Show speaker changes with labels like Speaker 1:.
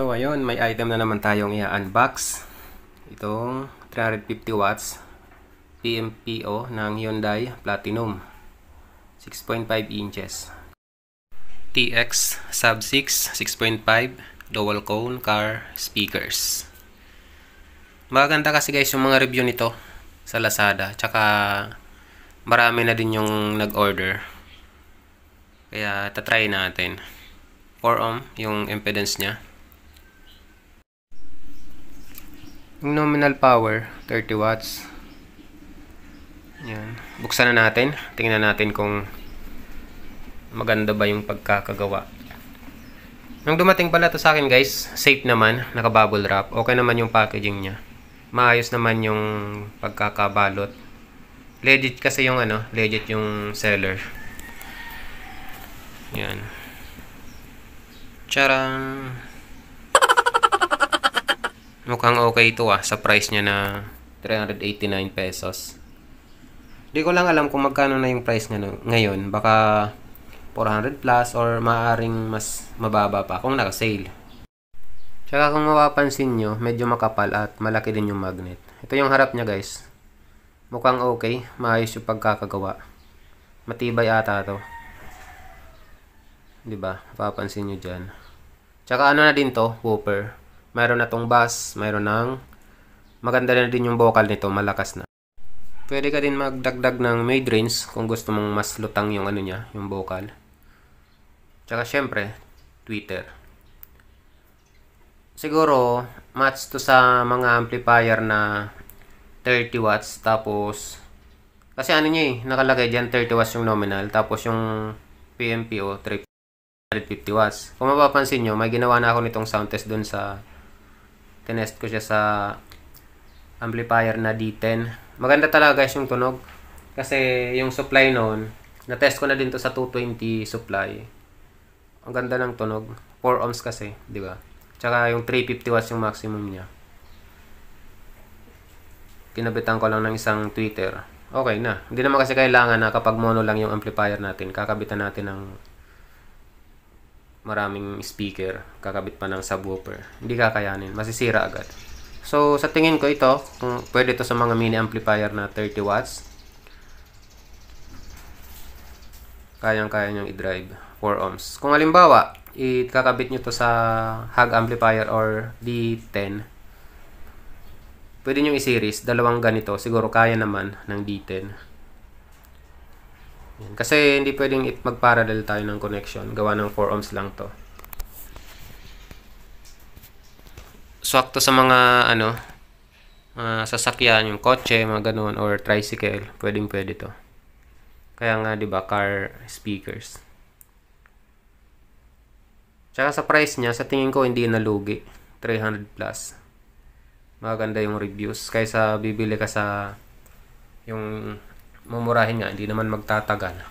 Speaker 1: So ayun, may item na naman tayong i-unbox. Itong 350 watts PMPO ng Hyundai Platinum 6.5 inches TX sub 6 6.5 dual cone car speakers. Maganda kasi guys yung mga review nito sa Lazada, tsaka marami na din yung nag-order, kaya tatry natin. 4 ohm yung impedance nya. Yung nominal power 30 watts. Yan. Buksan na natin. Tingnan natin kung maganda ba yung pagkakagawa. Nung dumating pala to sa akin guys, safe naman, naka-bubble wrap. Okay naman yung packaging nya. Maayos naman yung pagkakabalot. Legit kasi yung legit yung seller. Yan. Charan. Mukhang okay ito sa price niya na 389 pesos. Di ko lang alam kung magkano na yung price ngayon. Baka 400 plus or maaaring mas mababa pa kung naka-sale. Tsaka kung mapapansin nyo, medyo makapal at malaki din yung magnet. Ito yung harap niya guys. Mukhang okay. Maayos yung pagkakagawa. Matibay ata to. Diba? Mapapansin nyo dyan. Tsaka na din to, woofer. Mayroon na tong bass, mayroon ng maganda na din yung vocal nito, malakas na. Pwede ka din magdagdag ng mid-range kung gusto mong mas lutang yung niya, yung vocal. Tsaka syempre, tweeter. Siguro, match to sa mga amplifier na 30 watts, tapos kasi niya nakalagay dyan 30 watts yung nominal, tapos yung PMPO 350 watts. Kung mapapansin nyo, may ginawa na ako nitong sound test dun sa tinest ko siya sa amplifier na D10. Maganda talaga guys yung tunog. Kasi yung supply noon, na-test ko na din to sa 220 supply. Ang ganda ng tunog. 4 ohms kasi, di ba? Tsaka yung 350 watts yung maximum niya. Kinabitan ko lang ng isang tweeter. Okay na. Hindi naman kasi kailangan na kapag mono lang yung amplifier natin, kakabitan natin ng maraming speaker, kakabit pa ng subwoofer. Hindi kakayanin, masisira agad. So sa tingin ko ito, kung pwede to sa mga mini amplifier na 30 watts, kayang-kaya niyang i-drive 4 ohms. Kung halimbawa ikakabit nyo to sa hug amplifier or D10, pwede nyo i-series, dalawang ganito, siguro kaya naman ng D10. Kasi hindi pwedeng mag-parallel tayo ng connection. Gawa ng 4 ohms lang to. Swak to sa mga sasakyan, yung kotse, mga ganun, or tricycle. Pwedeng pwede to. Kaya nga, di ba, car speakers. Tsaka sa price niya, sa tingin ko hindi nalugi. 300 plus. Maganda yung reviews. Kaysa bibili ka sa yung mumurahin nga, hindi naman magtatagal.